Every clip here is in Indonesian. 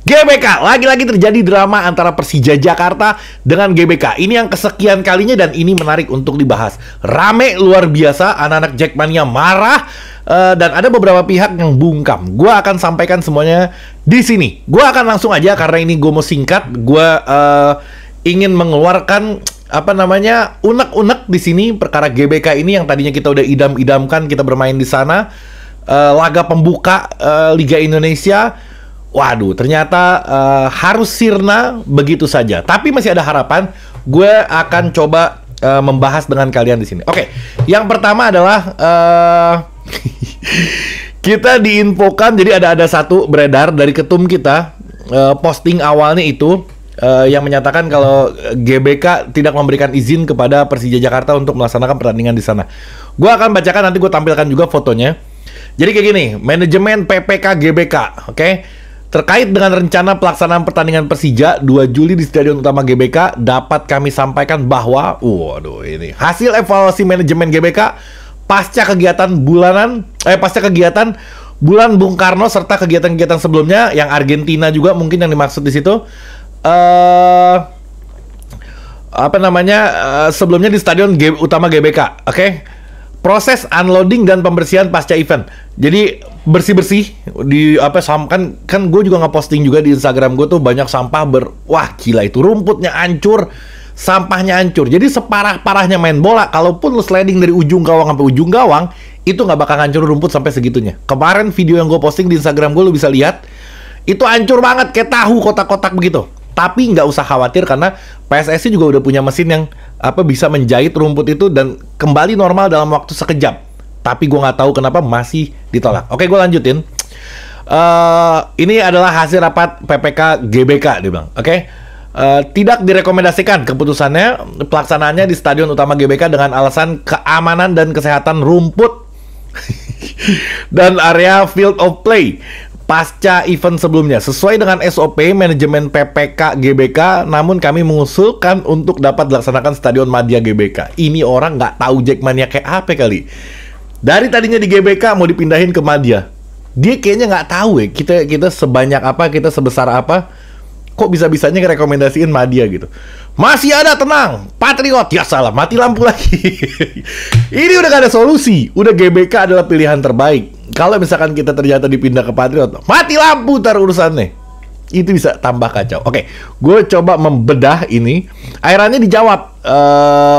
GBK, lagi-lagi terjadi drama antara Persija Jakarta dengan GBK. Ini yang kesekian kalinya dan ini menarik untuk dibahas. Rame luar biasa, anak-anak Jackmania marah dan ada beberapa pihak yang bungkam. Gue akan sampaikan semuanya di sini. Gue akan langsung aja karena ini gue mau singkat. Gue ingin mengeluarkan unek-unek di sini perkara GBK ini yang tadinya kita udah idam-idamkan kita bermain di sana. Laga pembuka Liga Indonesia. Waduh, ternyata harus sirna begitu saja. Tapi masih ada harapan. Gue akan coba membahas dengan kalian di sini. Oke, yang pertama adalah kita diinfokan. Jadi ada satu beredar dari ketum kita, posting awalnya itu yang menyatakan kalau GBK tidak memberikan izin kepada Persija Jakarta untuk melaksanakan pertandingan di sana. Gue akan bacakan, nanti gue tampilkan juga fotonya. Jadi kayak gini, manajemen PPK GBK, oke? Terkait dengan rencana pelaksanaan pertandingan Persija 2 Juli di Stadion Utama GBK, dapat kami sampaikan bahwa ini hasil evaluasi manajemen GBK pasca kegiatan bulan Bung Karno serta kegiatan-kegiatan sebelumnya yang Argentina juga mungkin yang dimaksud di situ. Sebelumnya di Stadion Utama GBK, oke? Proses unloading dan pembersihan pasca event. Jadi bersih-bersih di kan gue juga ngeposting juga di Instagram gue tuh banyak sampah wah gila itu rumputnya hancur, sampahnya hancur. Jadi separah-parahnya main bola, kalaupun lu sliding dari ujung gawang sampai ujung gawang, itu nggak bakal hancur rumput sampai segitunya. Kemarin video yang gue posting di Instagram gue lu bisa lihat, itu hancur banget kayak tahu kotak-kotak begitu. Tapi nggak usah khawatir karena PSSI juga udah punya mesin yang bisa menjahit rumput itu dan kembali normal dalam waktu sekejap. Tapi gue nggak tahu kenapa masih ditolak. Oke, gue lanjutin. Ini adalah hasil rapat PPK GBK, dia bilang. Oke, tidak direkomendasikan keputusannya pelaksanaannya di Stadion Utama GBK dengan alasan keamanan dan kesehatan rumput dan area field of play pasca event sebelumnya. Sesuai dengan SOP manajemen PPK GBK, namun kami mengusulkan untuk dapat dilaksanakan Stadion Madia GBK. Ini orang nggak tahu Jackmania kayak apa kali. Dari tadinya di GBK mau dipindahin ke Madia. Dia kayaknya nggak tahu ya, kita sebanyak apa, kita sebesar apa, kok bisa-bisanya rekomendasiin Madia gitu. Masih ada, tenang, Patriot, ya salah, mati lampu lagi. Ini udah gak ada solusi, udah GBK adalah pilihan terbaik. Kalau misalkan kita ternyata dipindah ke Patriot, mati lampu tar urusannya. Itu bisa tambah kacau. Oke, gue coba membedah ini. Akhirnya dijawab,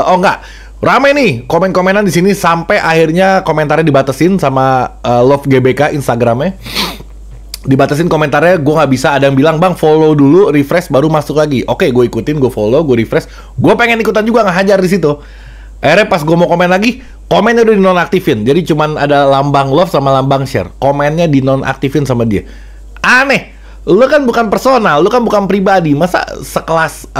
enggak. Rame nih komen-komenan di sini sampai akhirnya komentarnya dibatasin sama Love GBK Instagramnya. Dibatasin komentarnya, gue nggak bisa. Ada yang bilang, bang follow dulu, refresh baru masuk lagi. Oke, gue ikutin, gue follow, gue refresh. Gue pengen ikutan juga ngehajar di situ. Akhirnya pas gue mau komen lagi, komennya udah dinonaktifin. Jadi cuman ada lambang love sama lambang share. Komennya dinonaktifin sama dia. Aneh. Lu kan bukan personal, lu kan bukan pribadi. Masa sekelas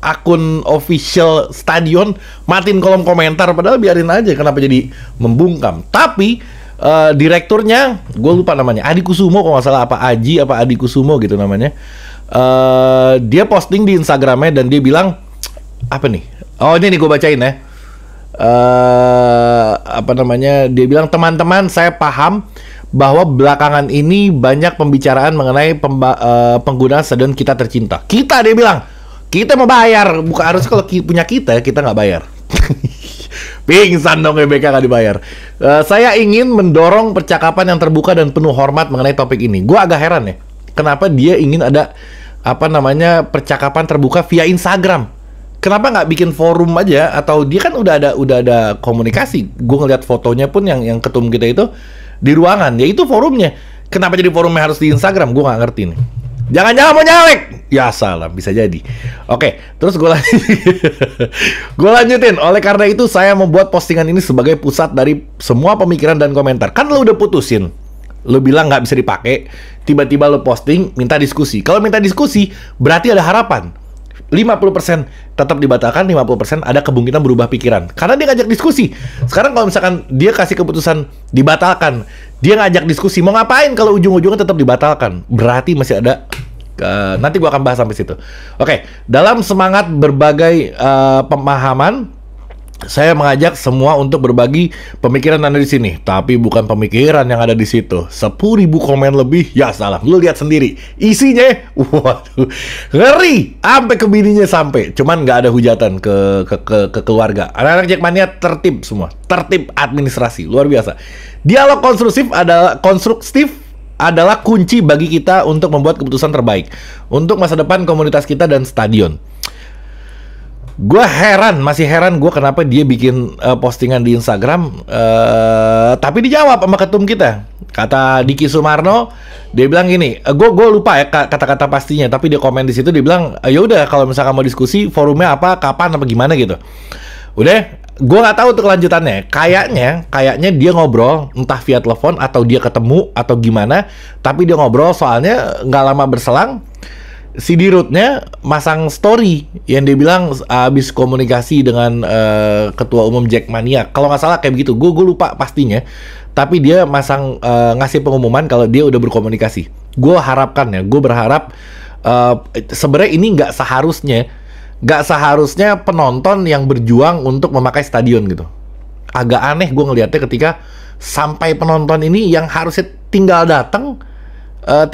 akun official stadion matiin kolom komentar, padahal biarin aja, kenapa jadi membungkam. Tapi direkturnya, gue lupa namanya, Adi Kusumo kalau nggak salah, Adi Kusumo gitu namanya. Dia posting di Instagramnya dan dia bilang apa nih? Oh ini nih gue bacain ya. Dia bilang, teman-teman saya paham bahwa belakangan ini banyak pembicaraan mengenai penggunaan stadion kita tercinta. Dia bilang, kita mau bayar, bukan harusnya kalau punya kita nggak bayar. Pingsan dong GBK nggak dibayar. Saya ingin mendorong percakapan yang terbuka dan penuh hormat mengenai topik ini. Gue agak heran ya, kenapa dia ingin ada percakapan terbuka via Instagram. Kenapa nggak bikin forum aja? Atau dia kan udah ada komunikasi. Gue ngeliat fotonya pun yang ketum kita itu di ruangan, ya itu forumnya. Kenapa jadi forumnya harus di Instagram? Gue nggak ngerti nih. Jangan-jangan mau nyalek? Ya salah, bisa jadi. Oke, terus gue lanjutin. Oleh karena itu saya membuat postingan ini sebagai pusat dari semua pemikiran dan komentar. Kan lo udah putusin, lo bilang nggak bisa dipakai, tiba-tiba lo posting minta diskusi. Kalau minta diskusi berarti ada harapan. 50% tetap dibatalkan, 50% ada kemungkinan berubah pikiran. Karena dia ngajak diskusi. Sekarang kalau misalkan dia kasih keputusan dibatalkan, dia ngajak diskusi, mau ngapain kalau ujung-ujungnya tetap dibatalkan? Berarti masih ada nanti gua akan bahas sampai situ. Oke, dalam semangat berbagai pemahaman Saya mengajak semua untuk berbagi pemikiran Anda di sini, tapi bukan pemikiran yang ada di situ. 10.000 komen lebih, ya salah. Lu lihat sendiri, isinya, waduh, ngeri, sampai ke bininya sampai. Cuman nggak ada hujatan ke keluarga. Anak-anak Jackmania tertib semua, tertib administrasi, luar biasa. Dialog konstruktif adalah kunci bagi kita untuk membuat keputusan terbaik untuk masa depan komunitas kita dan stadion. Gue masih heran gue kenapa dia bikin postingan di Instagram, tapi dijawab sama ketum kita. Kata Diki Sumarno, dia bilang gini, gue lupa ya kata-kata pastinya, tapi dia komen di situ, dia bilang, ya udah kalau misalkan mau diskusi, forumnya apa, kapan, apa gimana gitu. Udah, gue nggak tahu tuh kelanjutannya. Kayaknya dia ngobrol, entah via telepon atau dia ketemu atau gimana, tapi dia ngobrol soalnya nggak lama berselang. Si Dirutnya masang story yang dia bilang habis komunikasi dengan ketua umum Jackmania. Kalau nggak salah kayak begitu, gue lupa pastinya. Tapi dia masang ngasih pengumuman kalau dia udah berkomunikasi. Gue berharap sebenarnya ini nggak seharusnya penonton yang berjuang untuk memakai stadion gitu. Agak aneh gue ngelihatnya ketika sampai penonton ini yang harusnya tinggal datang,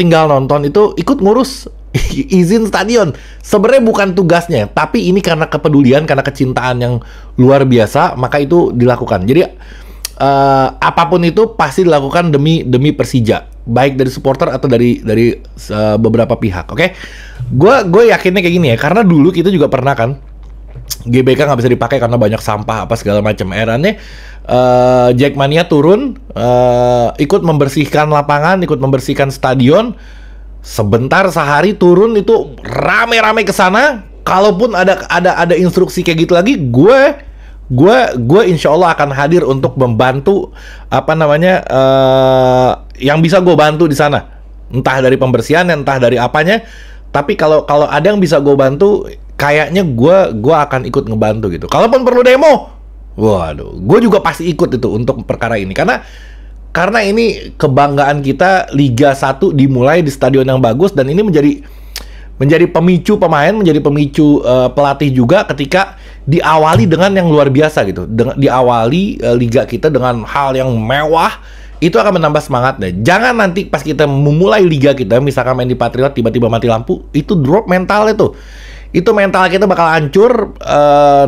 tinggal nonton itu ikut ngurus izin stadion. Sebenarnya bukan tugasnya, tapi ini karena kepedulian, karena kecintaan yang luar biasa, maka itu dilakukan. Jadi apapun itu pasti dilakukan demi Persija, baik dari supporter atau dari beberapa pihak. Oke, gue yakinnya kayak gini ya, karena dulu kita juga pernah kan GBK nggak bisa dipakai karena banyak sampah apa segala macam. Eranya Jackmania turun, ikut membersihkan lapangan, ikut membersihkan stadion. Sebentar sehari turun itu rame-rame ke sana. Kalaupun ada instruksi kayak gitu lagi, gue insya Allah akan hadir untuk membantu yang bisa gue bantu di sana. Entah dari pembersihan, entah dari apanya. Tapi kalau ada yang bisa gue bantu, kayaknya gue akan ikut ngebantu gitu. Kalaupun perlu demo, waduh, gue juga pasti ikut itu untuk perkara ini. Karena ini kebanggaan kita, Liga 1 dimulai di stadion yang bagus, dan ini menjadi pemicu pemain, menjadi pemicu pelatih juga ketika diawali dengan yang luar biasa gitu. Diawali liga kita dengan hal yang mewah, itu akan menambah semangatnya. Jangan nanti pas kita memulai liga kita, misalkan main di Patriot tiba-tiba mati lampu, itu drop mentalnya tuh. Itu mental kita bakal hancur,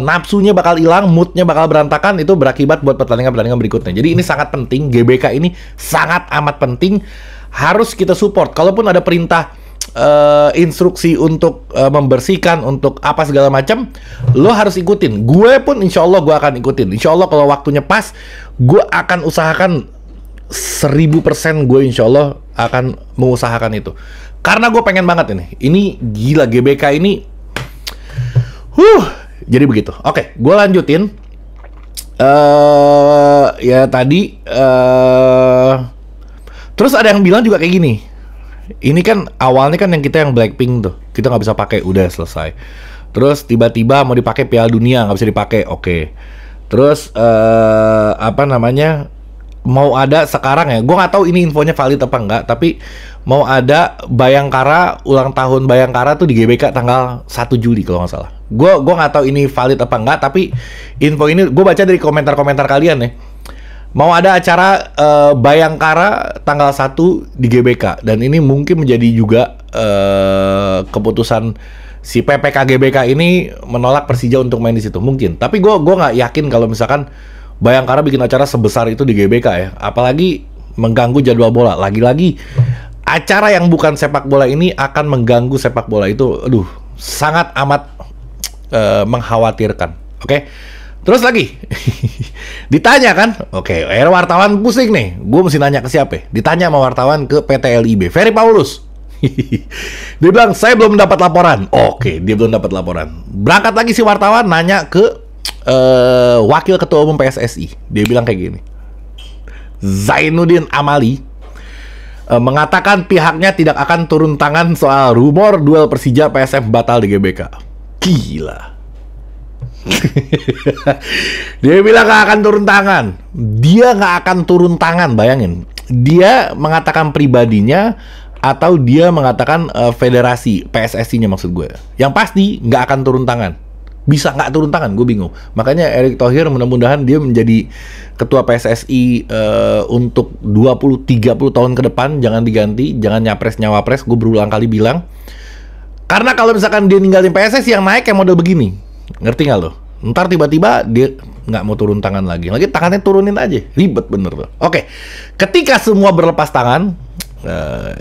nafsunya bakal hilang, moodnya bakal berantakan, itu berakibat buat pertandingan-pertandingan berikutnya. Jadi ini sangat penting, GBK ini sangat amat penting, harus kita support. Kalaupun ada perintah instruksi untuk membersihkan, untuk apa segala macam, lo harus ikutin. Gue pun insya Allah gue akan ikutin. Insya Allah kalau waktunya pas, gue akan usahakan 1000% gue insya Allah akan mengusahakan itu. Karena gue pengen banget ini gila GBK ini. Jadi begitu. Oke, gue lanjutin. Ya tadi. Terus ada yang bilang juga kayak gini. Ini kan awalnya kan yang kita yang Blackpink tuh, kita nggak bisa pakai, udah selesai. Terus tiba-tiba mau dipakai Piala Dunia nggak bisa dipakai, oke. Terus mau ada sekarang ya, gue nggak tahu ini infonya valid apa enggak, tapi mau ada Bayangkara, ulang tahun Bayangkara tuh di GBK tanggal 1 Juli kalau nggak salah. Gue nggak tahu ini valid apa enggak, tapi info ini gue baca dari komentar-komentar kalian ya. Mau ada acara Bayangkara tanggal 1 di GBK, dan ini mungkin menjadi juga keputusan si PPK GBK ini menolak Persija untuk main di situ, mungkin. Tapi gue nggak yakin kalau misalkan Bayangkara bikin acara sebesar itu di GBK ya, apalagi mengganggu jadwal bola. Lagi-lagi acara yang bukan sepak bola ini akan mengganggu sepak bola itu, aduh, sangat amat mengkhawatirkan. Oke, terus lagi ditanya kan, oke, wartawan pusing nih, gue mesti nanya ke siapa? Ditanya sama wartawan ke PT LIB, Ferry Paulus. Dia bilang saya belum mendapat laporan. Oke, dia belum dapat laporan. Berangkat lagi si wartawan nanya ke wakil ketua umum PSSI. Dia bilang kayak gini, Zainuddin Amali mengatakan pihaknya tidak akan turun tangan soal rumor duel Persija PSM batal di GBK. Gila. Dia bilang gak akan turun tangan. Dia gak akan turun tangan, bayangin. Dia mengatakan pribadinya atau dia mengatakan federasi PSSI-nya maksud gue. Yang pasti gak akan turun tangan. bisa nggak turun tangan? Gue bingung. Makanya Erick Thohir mudah-mudahan dia menjadi ketua PSSI untuk 20-30 tahun ke depan, jangan diganti, jangan nyapres-nyawapres. Gue berulang kali bilang. Karena kalau misalkan dia ninggalin PSSI yang naik kayak model begini, ngerti nggak lo? Ntar tiba-tiba dia nggak mau turun tangan lagi tangannya turunin aja, ribet bener tuh. Oke, ketika semua berlepas tangan,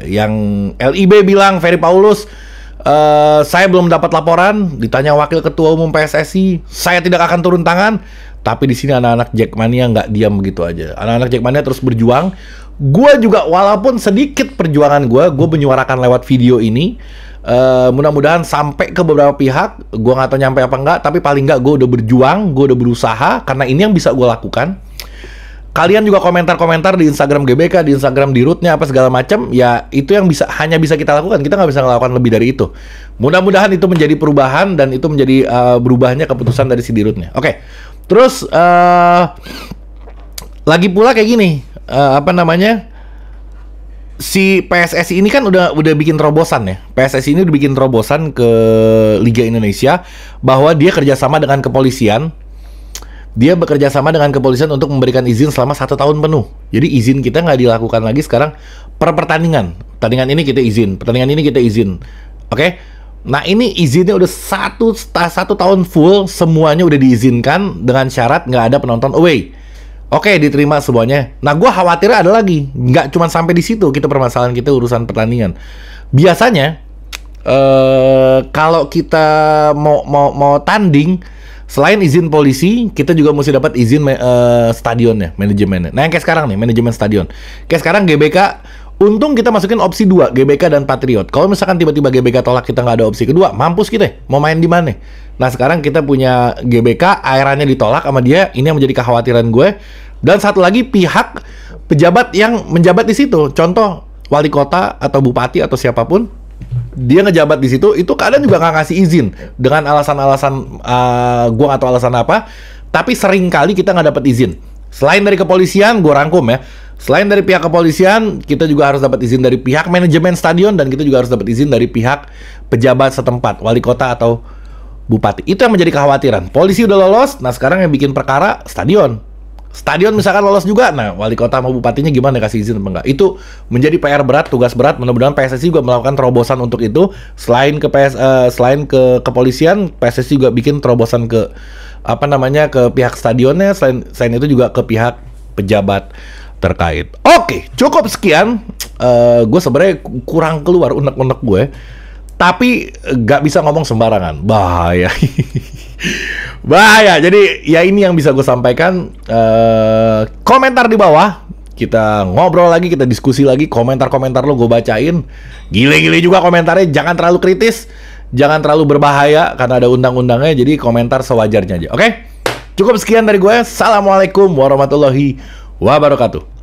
yang LIB bilang Ferry Paulus, saya belum dapat laporan. Ditanya Wakil Ketua Umum PSSI, saya tidak akan turun tangan. Tapi di sini anak-anak Jackmania nggak diam begitu aja. Anak-anak Jackmania terus berjuang. Gue juga walaupun sedikit perjuangan gue menyuarakan lewat video ini. Mudah-mudahan sampai ke beberapa pihak. Gue nggak tahu nyampe apa enggak, tapi paling nggak gue udah berjuang, gue udah berusaha. Karena ini yang bisa gue lakukan. Kalian juga komentar-komentar di Instagram GBK, di Instagram Dirutnya apa segala macam, ya itu yang hanya bisa kita lakukan. Kita nggak bisa melakukan lebih dari itu. Mudah-mudahan itu menjadi perubahan dan itu menjadi berubahnya keputusan dari si Dirutnya. Oke, terus lagi pula kayak gini, si PSSI ini kan udah bikin terobosan ya. PSSI ini udah bikin terobosan ke Liga Indonesia bahwa dia kerjasama dengan kepolisian. Dia bekerja sama dengan kepolisian untuk memberikan izin selama 1 tahun penuh. Jadi izin kita nggak dilakukan lagi sekarang per pertandingan. Pertandingan ini kita izin, pertandingan ini kita izin. Oke? Nah ini izinnya udah satu tahun full, semuanya udah diizinkan dengan syarat nggak ada penonton away. Oke, diterima semuanya. Nah gue khawatir ada lagi, nggak cuma sampai di situ kita permasalahan kita urusan pertandingan. Biasanya kalau kita mau tanding, selain izin polisi, kita juga mesti dapat izin stadionnya, manajemennya. Nah yang kayak sekarang nih, manajemen stadion. Kayak sekarang GBK, untung kita masukin opsi 2, GBK dan Patriot. Kalau misalkan tiba-tiba GBK tolak, kita nggak ada opsi kedua, mampus kita, mau main di mana? Nah sekarang kita punya GBK, airannya ditolak sama dia, ini yang menjadi kekhawatiran gue. Dan satu lagi pihak pejabat yang menjabat di situ, contoh wali kota atau bupati atau siapapun, dia ngejabat di situ, itu kadang juga nggak ngasih izin dengan alasan-alasan gue atau alasan apa, tapi sering kali kita nggak dapat izin. Selain dari kepolisian, gue rangkum ya. Selain dari pihak kepolisian, kita juga harus dapat izin dari pihak manajemen stadion dan kita juga harus dapat izin dari pihak pejabat setempat, wali kota atau bupati. Itu yang menjadi kekhawatiran. Polisi udah lolos, nah sekarang yang bikin perkara stadion. Stadion misalkan lolos juga, nah wali kota sama bupatinya gimana kasih izin apa enggak? Itu menjadi PR berat, tugas berat. Mudah-mudahan PSSI juga melakukan terobosan untuk itu. Selain ke kepolisian, PSSI juga bikin terobosan ke ke pihak stadionnya. Selain itu juga ke pihak pejabat terkait. Oke, cukup sekian. Gue sebenarnya kurang keluar unek-unek gue, tapi nggak bisa ngomong sembarangan, bahaya. Bahaya. Jadi ya ini yang bisa gue sampaikan. Komentar di bawah, kita ngobrol lagi, kita diskusi lagi. Komentar-komentar lo gue bacain. Gile-gile juga komentarnya, jangan terlalu kritis, jangan terlalu berbahaya karena ada undang-undangnya. Jadi komentar sewajarnya aja. Oke, cukup sekian dari gue. Assalamualaikum warahmatullahi wabarakatuh.